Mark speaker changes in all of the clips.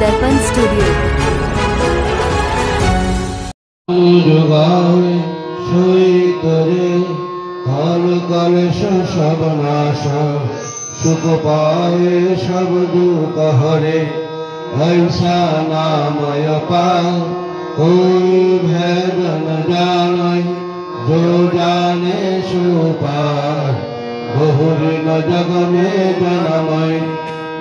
Speaker 1: दर्पण स्टूडियो।
Speaker 2: सुख पाए सब दुख हरे ऐसा नामय पार कोई भेद न जाने जो जाने सो पार बहुदिन जग में जनमय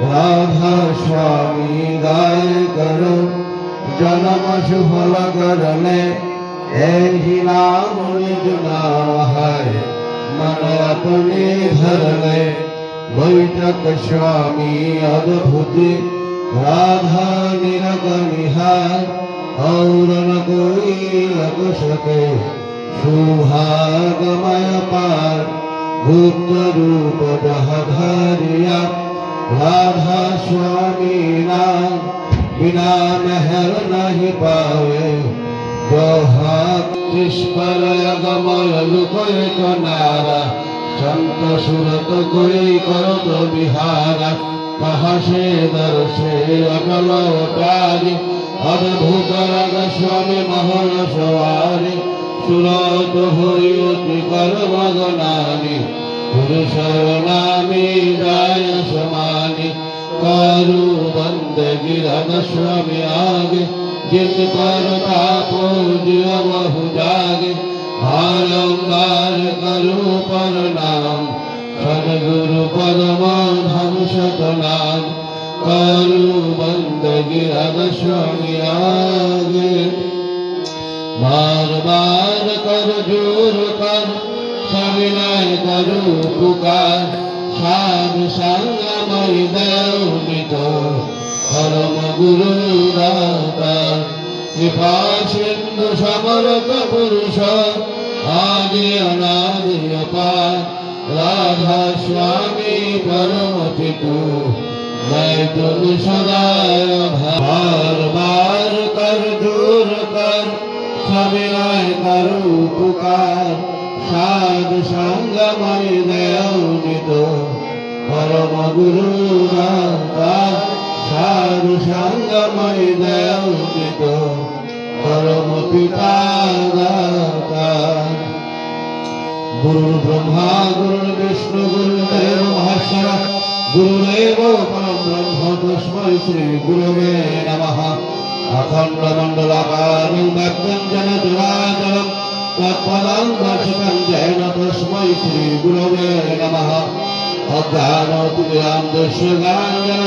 Speaker 2: राधा स्वामी गाय करो जन्म सुफल करने यही नाम निज नाम है मन अपने धर ले बैठक स्वामी अद्भुति राधा निरग निहार और न कोई लग सके सुभागमय पार भूत रूप जहधारिया राधा स्वामी नाम बिना महर नहीं पावे जो हाथ पर अगमय लुकोय को नारा संत सुरत कोई करो तो विहारा कहाँ से दर्शे अकल अवतारी अद्भुत रग स्वामी महल सवारी सुरत हुई अति कर मगनानी पुरुष नामी जाय समानी करु बंदगी रग स्वामी आगे जिन पर तापो जीव बहु जागे बारंबार करो प्रणाम सदगुरु पदम धम सतनाम करो बंदगी रग स्वामी आगे बार बार कर जोर कर सविनय करो पुकार साधु संगमय देव परम गुरु दाता कृपा सिंधु समर्थ पुरुष आदि अनादि अपार राधा स्वामी परम पितु मैं तुम सदा बार बार कर दूर कर सविनय करो पुकार साधु संगमय देव परम गुरु दाता साधु संगमय देव परम पिता दाता गुरु ब्रह्मा गुरु विष्णु गुरुदेव महेश्वर गुरुदेव परम ब्रह्म तस्मै श्री गुरवे नमः अखंड मंडलाकारं व्याप्तं जन चराचरं तत्पदं दर्शितं येन तस्मै श्री गुरवे नमः अज्ञानतिमिरान्धस्य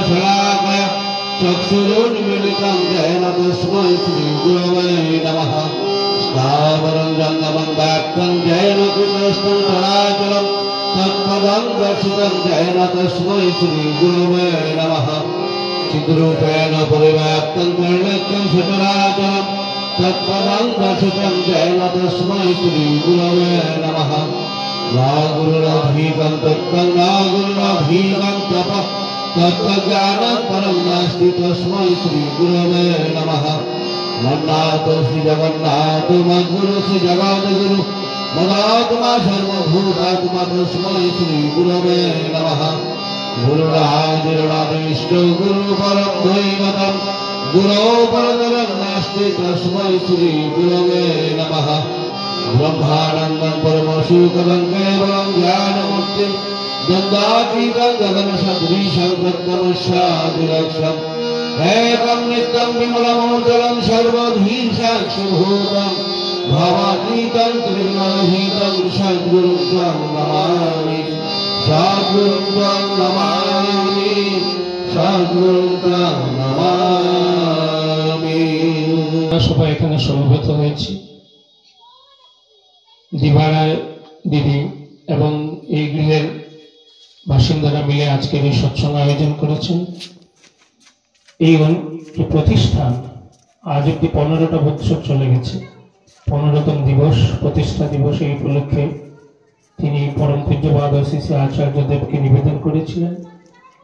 Speaker 2: शलाकया चक्षुरुन्मीलितं येन तस्मै श्री गुरवे नमः स्थावरं जङ्गमं व्याप्तं येन कृतस्थं चराचरं तत्पदं दर्शितं येन तस्मै श्री गुरवे नमः चिद्रूपेण परिव्याप्तं त्रिनेत्रं सचराचरं तत्पदं दर्शितं येन तस्मै श्री गुरवे नमः ना गुरुरधीकं तत्त्वं न गुरुरधीकं तपः तत्त्वज्ञानं परं नास्ति तस्मै श्री गुरवे नमः मन्नाथ श्री जगन्नाथ मद्गुरु श्री जगद्गुरु मदात्मा सर्वभूतात्मा तस्मै श्री गुरवे नमः गुरुरादिष्ट गुरु परं दैवतं गुरो परतरं नास्ति तस्मै श्री गुरवे नमः ब्रह्मानन्दं परमसुखदं केवलं ज्ञानमूर्तिं द्वन्द्वातीतं गगनसदृशं तत्त्वमस्यादिलक्ष्यम् एकं नित्यं विमलमोचलं सर्वधी साक्षिभूतं भवातीतं त्रिगुणातीतं सद्गुरुं त्वं नमामि सद्गुरुं त्वं नमामि सद्गुरुं त्वं नमामि।
Speaker 3: সবাই এখানে সমবেত হয়েছি দিবারায় দিদি এবং এই গৃহের বাসিন্দারা মিলে আজকের এই সৎসঙ্গ আয়োজন করেছেন। এই প্রতিষ্ঠান আজ অব্দি 15টা বছর চলে গেছে। 15তম দিবস প্রতিষ্ঠা দিবস এই উপলক্ষে তিনি পরম পূজ্যপাদ শ্রী শ্রী আচার্যদেবকে নিবেদন করেছিলেন।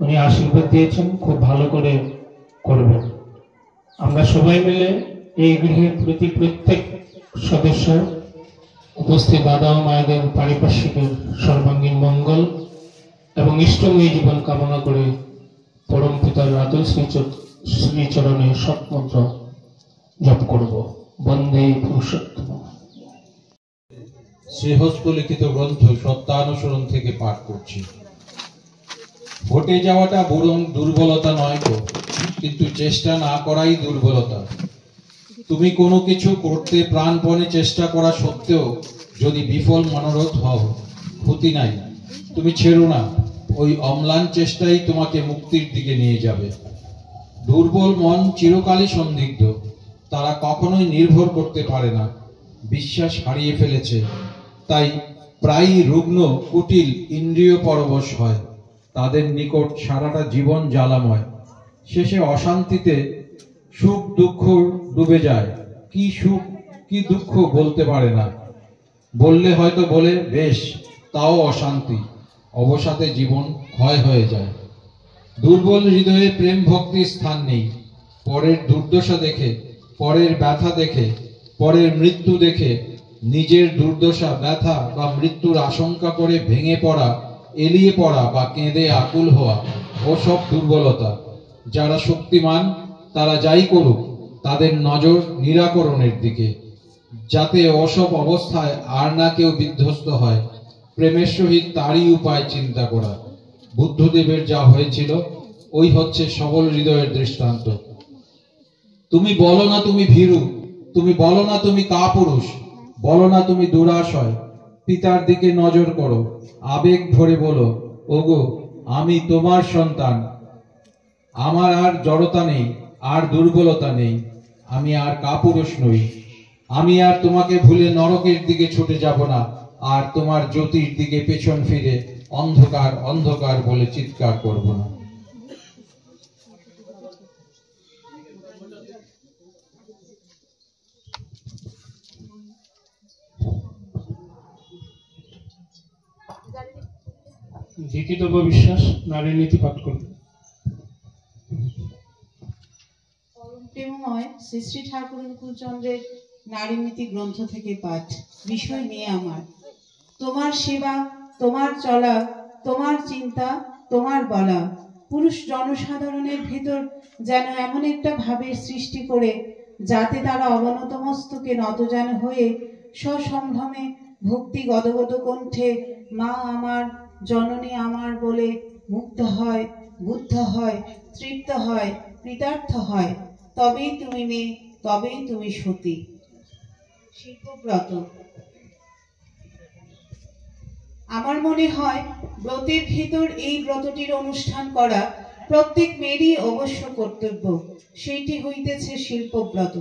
Speaker 3: উনি আশীর্বাদ দিয়েছেন খুব ভালো করে করবেন। আমরা সবাই মিলে এই গৃহের প্রতি প্রত্যেক সদস্য উপস্থিত দাদা ও মায়েদের পারিপার্শ্বিকের সর্বাঙ্গীন মঙ্গল এবং ইষ্টময়ী জীবন কামনা করে পরম পিতার আদর শ্রী শ্রীচরণে সৎমন্ত্র জপ করব। বন্দে পুরুষোত্তম।
Speaker 1: শ্রীহস্ত লিখিত গ্রন্থ সত্যানুসরণ থেকে পাঠ করছি। ঘটে যাওয়াটা বরং দুর্বলতা নয় তো, কিন্তু চেষ্টা না করাই দুর্বলতা। তুমি কোনো কিছু করতে প্রাণপণে চেষ্টা করা সত্ত্বেও যদি বিফল মনোরথ হও, ক্ষতি নাই, তুমি ছেড়ো না। ওই অম্লান চেষ্টাই তোমাকে মুক্তির দিকে নিয়ে যাবে। দুর্বল মন চিরকালই সন্দিগ্ধ, তারা কখনোই নির্ভর করতে পারে না, বিশ্বাস হারিয়ে ফেলেছে, তাই প্রায়ই রুগ্ন কুটিল ইন্দ্রিয় পরবশ হয়। তাদের নিকট সারাটা জীবন জ্বালাময়, শেষে অশান্তিতে সুখ দুঃখ ডুবে যায়। কি সুখ কি দুঃখ বলতে পারে না, বললে হয়তো বলে বেশ, তাও অশান্তি, অবসাদে জীবন ক্ষয় হয়ে যায়। দুর্বল হৃদয়ে প্রেম ভক্তির স্থান নেই। পরের দুর্দশা দেখে, পরের ব্যথা দেখে, পরের মৃত্যু দেখে নিজের দুর্দশা ব্যথা বা মৃত্যুর আশঙ্কা করে ভেঙে পড়া, এলিয়ে পড়া বা কেঁদে আকুল হওয়া ওসব দুর্বলতা। যারা শক্তিমান তারা যাই করুক, তাদের নজর নিরাকরণের দিকে, যাতে ওসব অবস্থায় আর না কেউ বিধ্বস্ত হয়। প্রেমের সহিত তারই উপায় চিন্তা করা। বুদ্ধদেবের যা হয়েছিল ওই হচ্ছে সবল হৃদয়ের দৃষ্টান্ত। তুমি বলো না তুমি ভীরু, তুমি বলো না তুমি কাপুরুষ, বলো না তুমি দুরাশয়। পিতার দিকে নজর করো, আবেগ ভরে বলো, ওগো আমি তোমার সন্তান, আমার আর জড়তা নেই, আর দুর্বলতা নেই, আমি আর কাপুরুষ নই, আমি আর তোমাকে ভুলে নরকের দিকে ছুটে যাব না, আর তোমার জ্যোতির দিকে পেছন ফিরে অন্ধকার অন্ধকার বলে চিৎকার করব না।
Speaker 3: জিতিতব্য বিশ্বাস নারী নীতি পাঠ করবে।
Speaker 4: প্রেমময় শ্রী শ্রী ঠাকুর অনুকূলচন্দ্রের নারী নীতি গ্রন্থ থেকে পাঠ। বিষয় নিয়ে আমার তোমার সেবা, তোমার চলা, তোমার চিন্তা, তোমার বলা। পুরুষ জনসাধারণের ভেতর যেন এমন একটা ভাবের সৃষ্টি করে যাতে তারা অবনত মস্তকে নতজান হয়ে সসম্ভ্রমে ভক্তি গদগদ কণ্ঠে মা আমার, জননী আমার বলে মুগ্ধ হয়, বুদ্ধ হয়, তৃপ্ত হয়, কৃতার্থ হয়। তবেই তুমি মেয়ে, তবেই তুমি সতী। শিল্পব্রত। আমার মনে হয় ব্রতের ভিতর এই ব্রতটির অনুষ্ঠান করা প্রত্যেক মেয়েরই অবশ্য কর্তব্য। সেইটি হইতেছে শিল্পব্রত।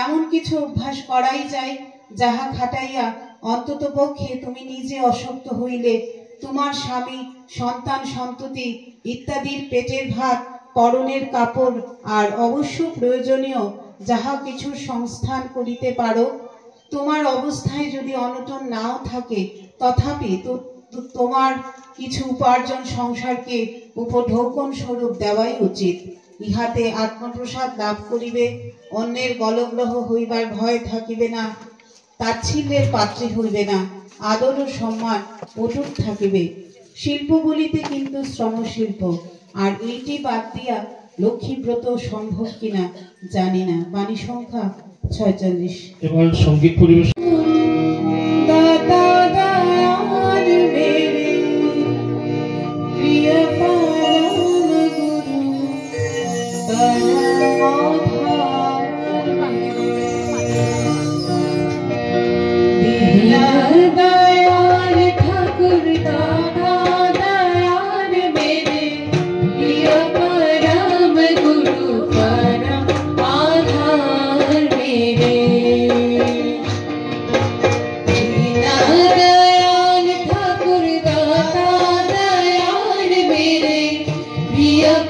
Speaker 4: এমন কিছু অভ্যাস করাই যায় যাহা খাটাইয়া অন্তত পক্ষে তুমি নিজে অশক্ত হইলে তোমার স্বামী, সন্তান সন্ততি ইত্যাদির পেটের ভাত, পরনের কাপড় আর অবশ্য প্রয়োজনীয় যাহা কিছুর সংস্থান করিতে পারো। তোমার অবস্থায় যদি অনটন নাও থাকে, তথাপি তোমার কিছু উপার্জন সংসারকে উপঢৌকন স্বরূপ দেওয়াই উচিত। ইহাতে আত্মপ্রসাদ লাভ করিবে, অন্যের গলগ্রহ হইবার ভয় থাকিবে না, তাচ্ছিল্যের পাত্রী হইবে না, আদর ও সম্মান অটুট থাকিবে। শিল্প বলিতে কিন্তু শ্রমশিল্প, আর এইটি বাদ দিয়া লক্ষ্মীব্রত সম্ভব কিনা জানি না। বাণী সংখ্যা 46।
Speaker 3: এবার সঙ্গীত পরিবেশ।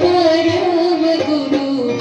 Speaker 5: परम गुरु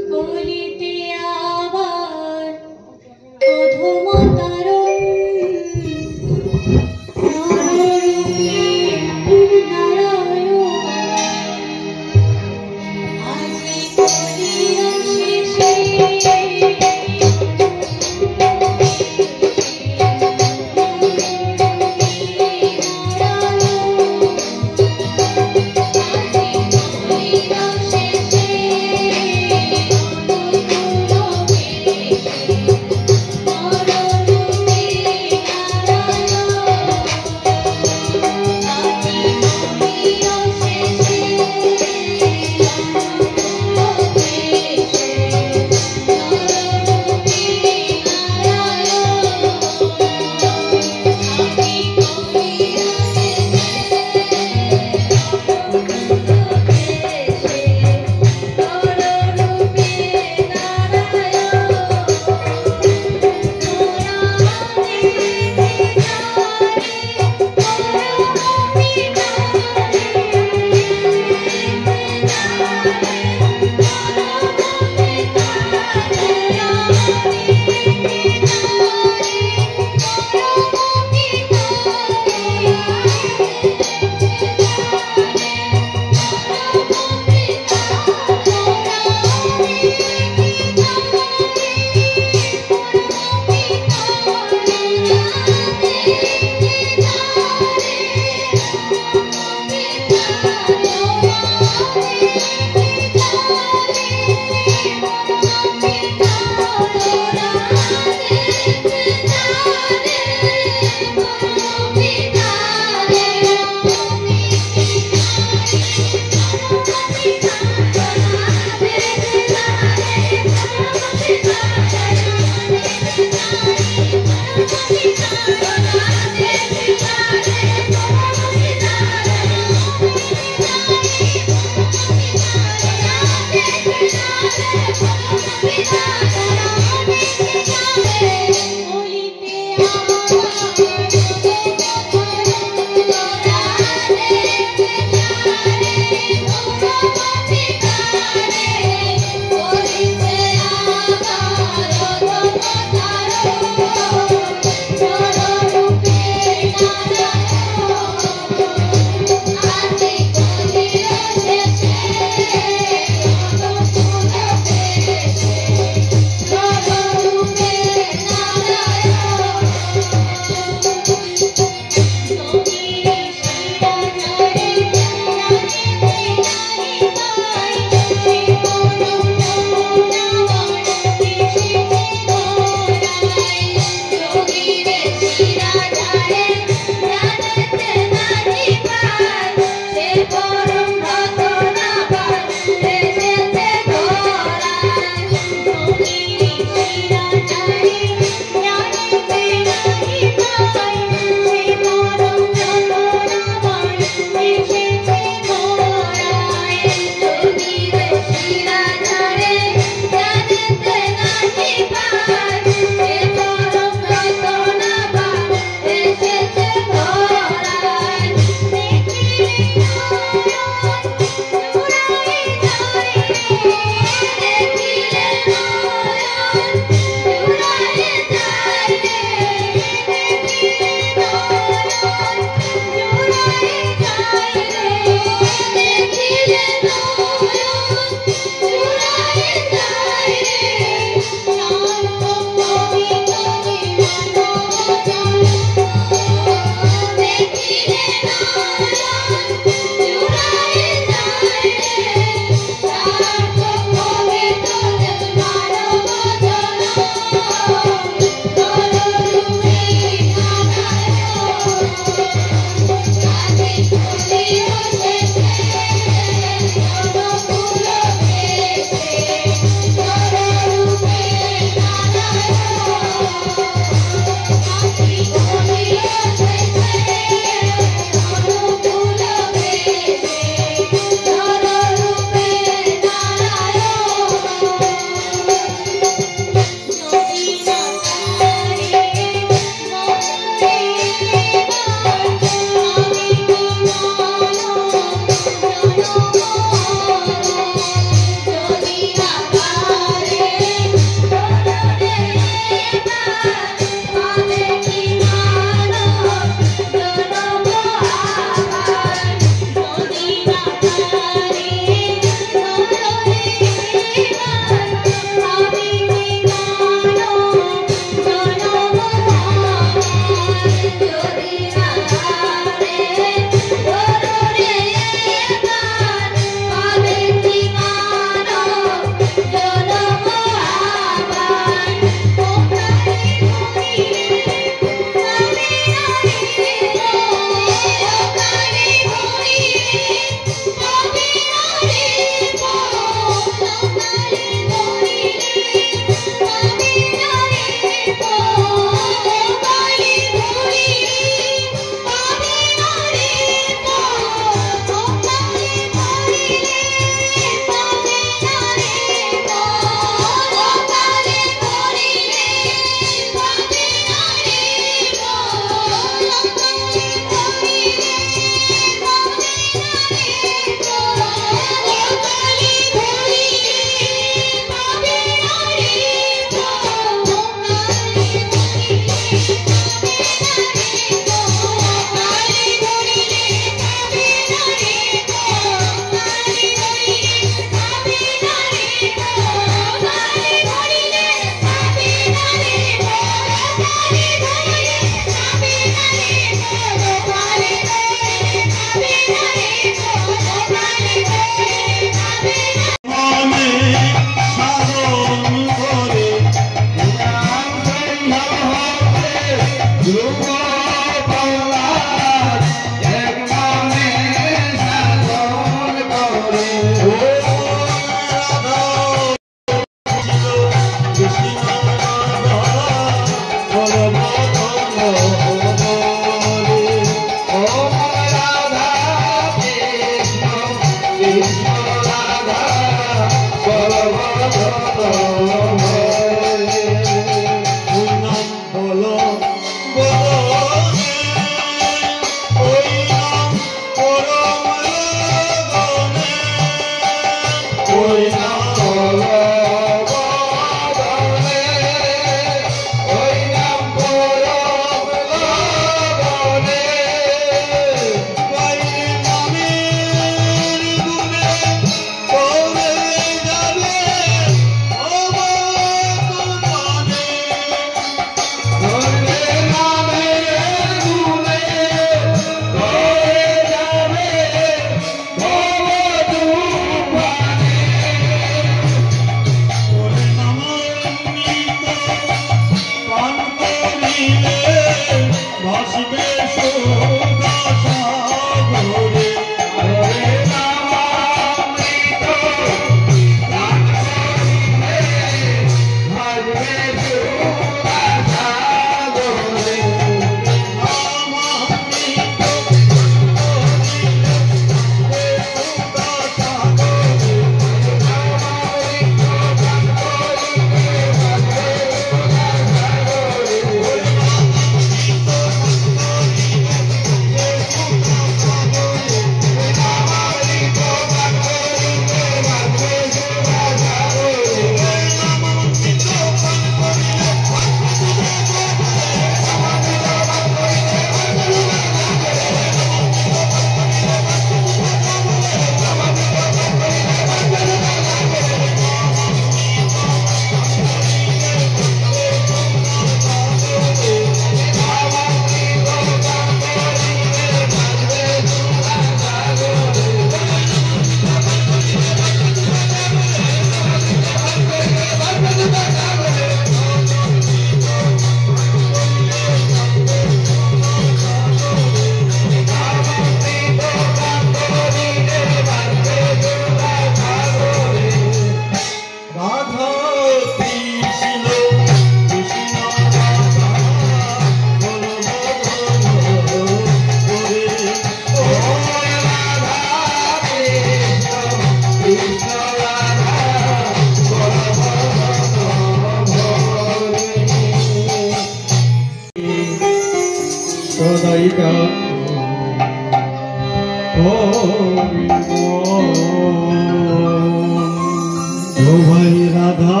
Speaker 2: ভাই রাধা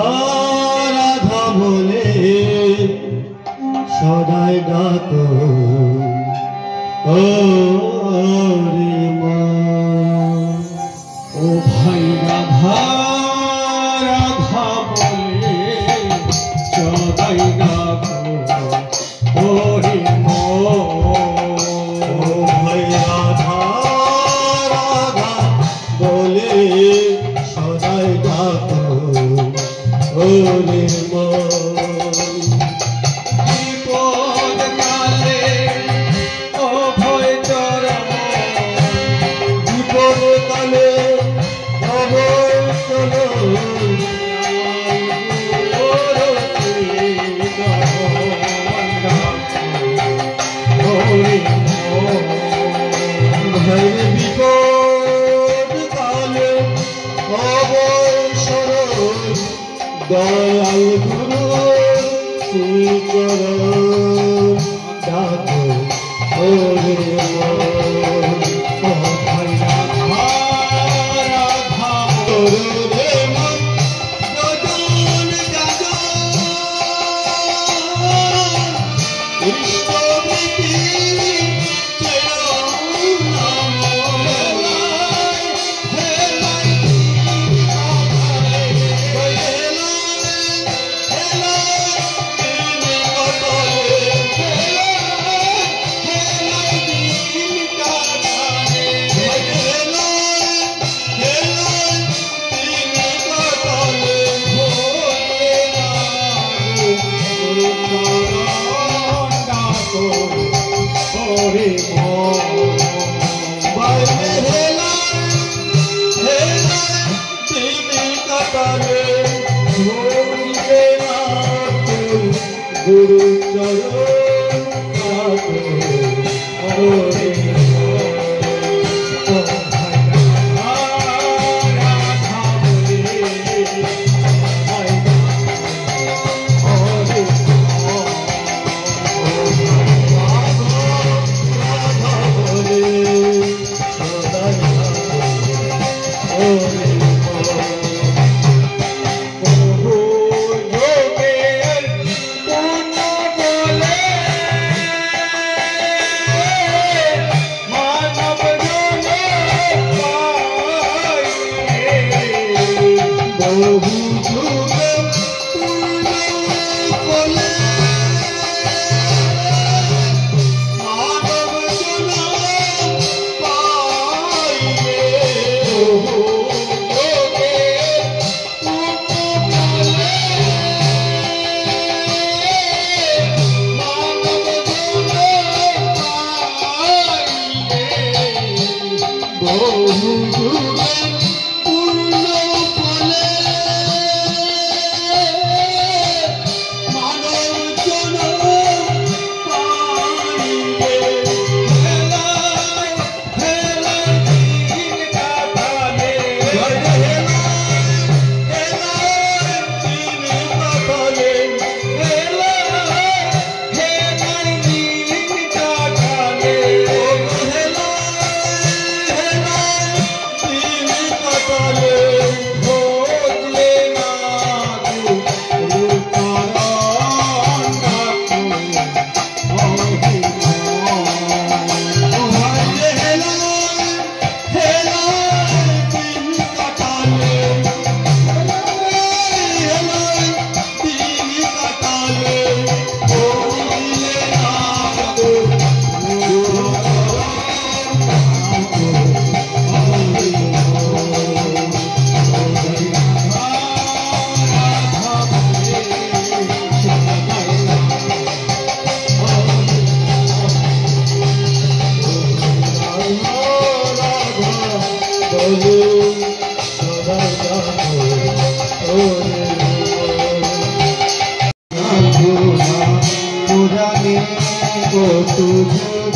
Speaker 2: রাধা বলে সদাই ডাকো ও রে মা। ও ভাই রাধা রাধা বলে সদাই ডাকো ও রে মা। ও ভাই রাধা রাধা বলে সদাই ডাকো ও রে মা। বিপদ কালে ও ভয় চরম, বিপদ কালে ও ভয় চরম, বিপদ কালে অবসর দয়াল গুরু তুই কর ডাকো ওরে মন। ও ভাই রাধা রাধা ওরে মন গগন গগন ইষ্টপ্রীতি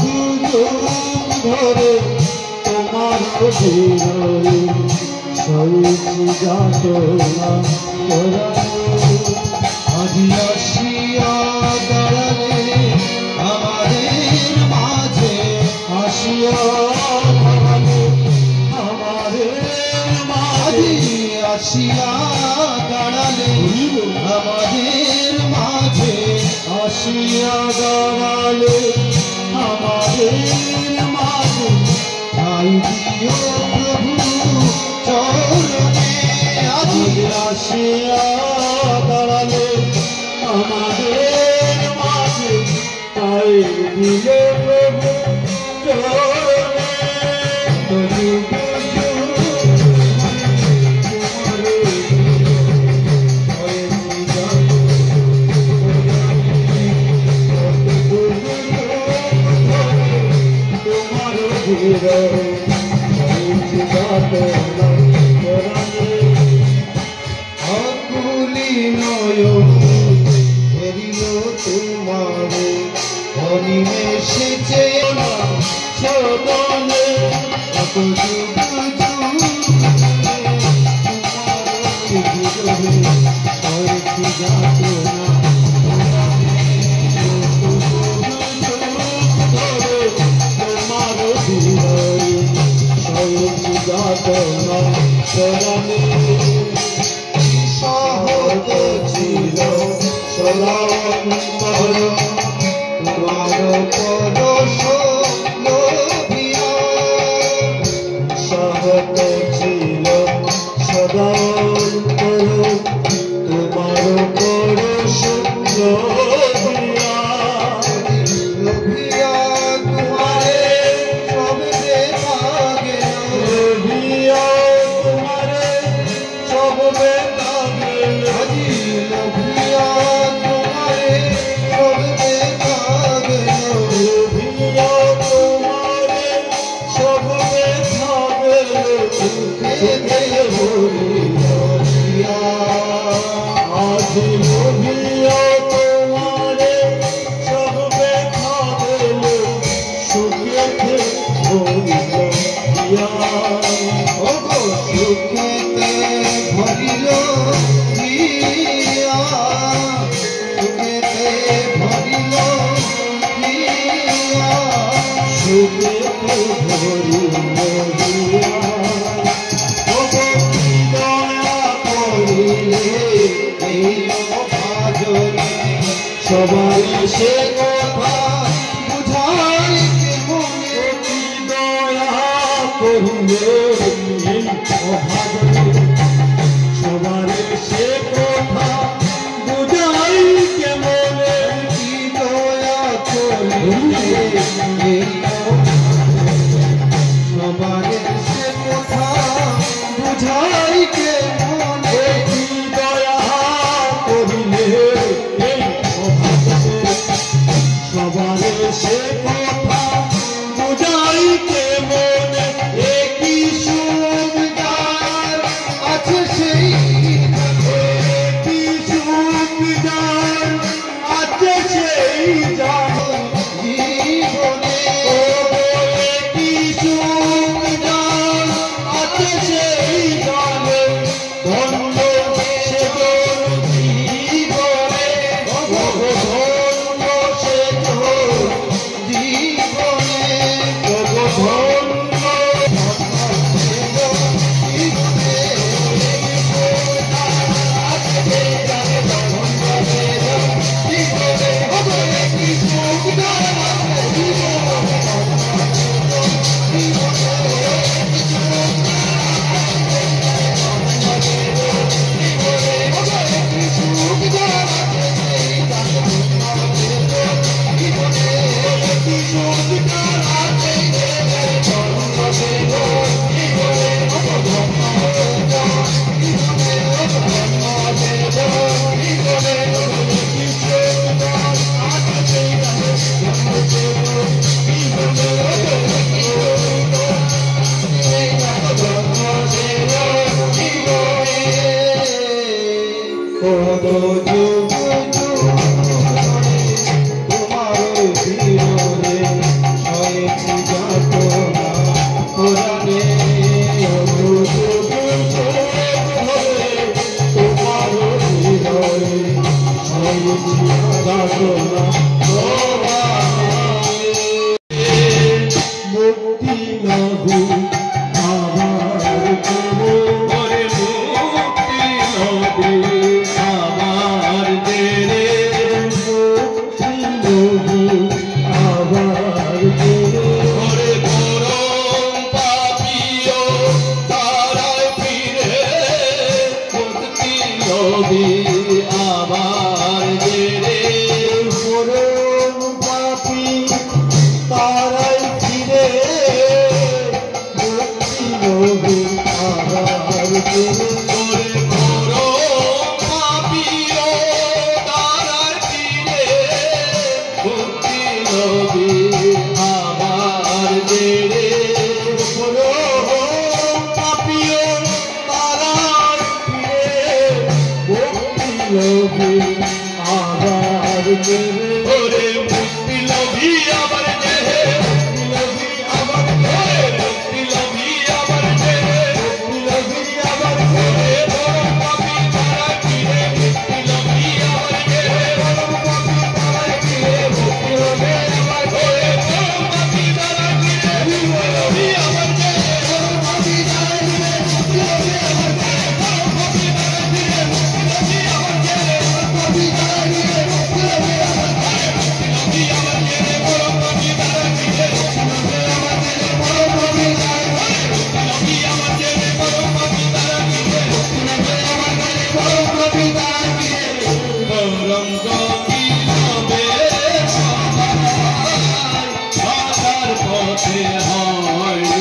Speaker 2: গুরু ধরে তোমার আসিয়া দাঁড়ালে আমাদের মাঝে আসিয়া দাঁড়ালে আমাদের মাঝে আসিয়া দাঁড়ালে আমাদের মাঝে ঠাই দিও প্রভু চরণে আজি আসিয়া দাঁড়ালে আমাদের মাঝে ঠাই দিও প্রভু চরণে আকুলি নয়ন ফেরিল তোমারে অনিমেষে চেয়ে না সদনে কত যুগ সহজ ছিল তোমার পরশ লোভিয়া সহজ ছিল সদা তোমার পরশ লোভিয়া লোভিয়া তোমারে সবে ভাগে লোভিয়া তোমারে সবে ভাগে আজি লোভিয়া তোমারে সবে ভাগে লোভিয়া তোমারে সবে ভাগে সুখে ভরিয়া আজি লোভিয়া তোমারে সবে ভাগে সুখে ভরিয়া ও গো সুখেতে ভরিল প্রিয়া সুখেতে ভরিল প্রিয়া সুখেতে ভরিল প্রিয়া ও গো দয়া করিলে এই ভাজনে সবাই সে কথা বুঝাই মনে দয়া করিলে সবার সে কথা বুঝাই কেমনে কি দয়া করিলে সবার সে কথা বুঝাই কেমনে কি দয়া করিলে সবার সে কথা বুঝাই কেমনে একই সুবিধার আছে সেই একই সুবিধার আছে সেই জীবনে একই সুবিধার আছে সেই জানে ধন্য সে জীবনে ধন্য সে জীবনে আমার আবার জেরে পরম পাপী তারাই ফিরে মুক্তি লোভে আবার জেরে করে পরম পাপী তারাই ফিরে মুক্তি লোভে আবার জেরে পরম পাপী তারাই ফিরে আবার জেরে ওরে মুক্তি লোভী আবার জেরে মুক্তি আবার জেরে মুক্তি লোভী আবার জেরে মুক্তি লোভী আবার জেরে পরম পাপী তারা ফিরে মুক্তি লোভী আবার জেরে পরম পাপী তারা ফিরে মুক্তি লোভী আবার জেরে পরম পাপী তারা ফিরে মুক্তি লোভী আবার জেরে পরম পাপী তারা ফিরে মুক্তি লোভী আবার জেরে পরম পাপী তারা ফিরে মুক্তি লোভী আবার জেরে পরম পাপী তারা ফিরে মুক্তি লোভী আবার জেরে মুক্তি লোভী আবার জেরে পরম পাপী তারা ফিরে মুক্তি লোভী আবার জেরে পরম পাপী তারা ফিরে মুক্তি লোভী আবার জেরে পরম পাপী তারা ফিরে মুক্তি লোভী আবার জেরে পরম পাপী তারা ফিরে পরম গতি হবে সবার পথে হয়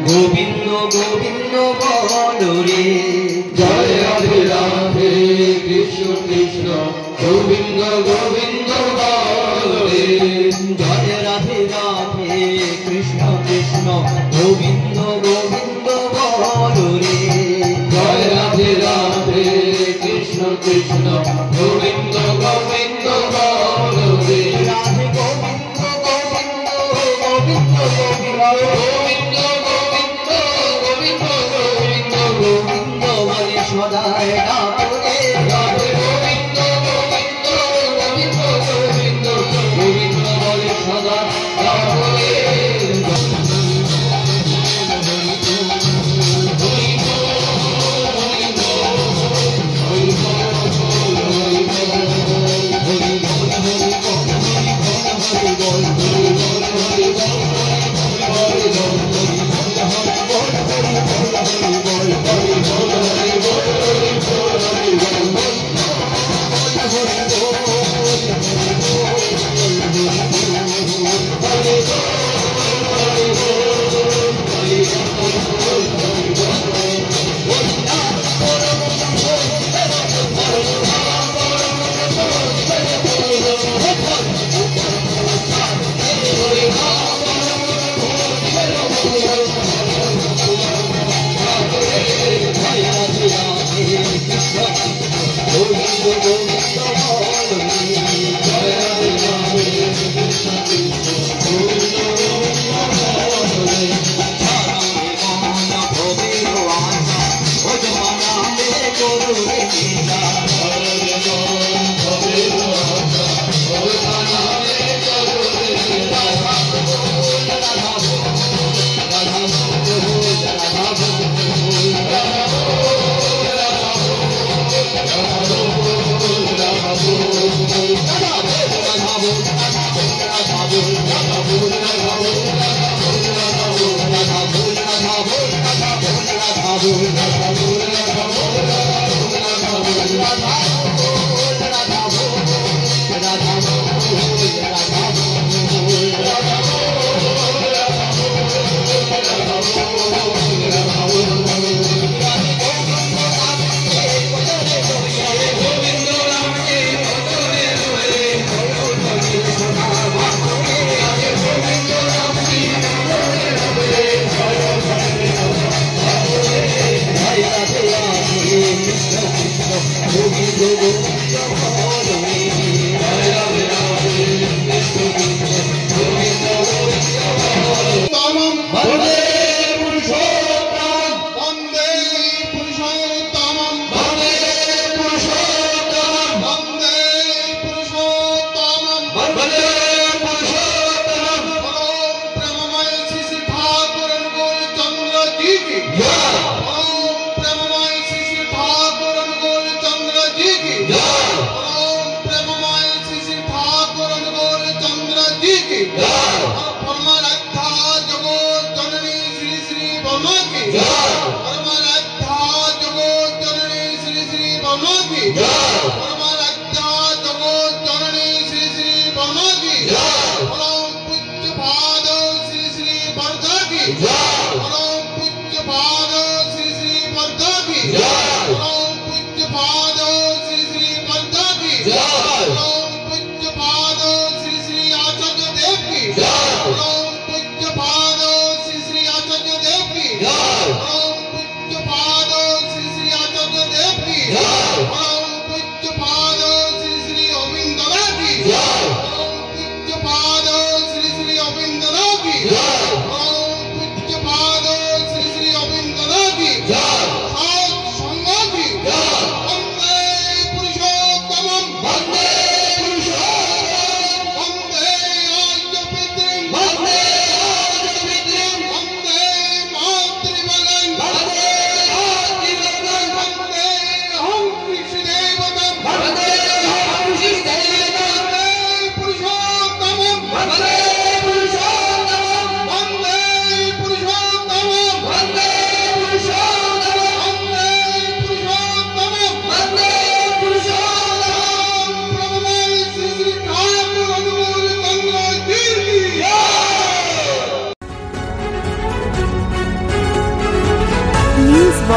Speaker 2: গোবিন্দ গোবিন্দ বলো রে। জয় রাধে রাধে কৃষ্ণ কৃষ্ণ গোবিন্দ গোবিন্দ বলো রে। জয় রাধে রাধে কৃষ্ণ কৃষ্ণ গোবিন্দ গোবিন্দ বলো রে। জয় রাধে রাধে কৃষ্ণ কৃষ্ণ গোবিন্দ গোবিন্দ বলো রে। রাধে গোবিন্দ গোবিন্দ গোবিন্দ গোবিন্দ গোবিন্দ গোবিন্দ গোবিন্দ গোবিন্দ গোবিন্দ বলে সদায় ডাকো রে। রাধে গোবিন্দ গোবিন্দ গোবিন্দ গোবিন্দ গোবিন্দ বলে সদা ডাকো রে।
Speaker 5: जय।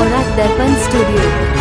Speaker 5: सौरभ दर्पण स्टूडियो।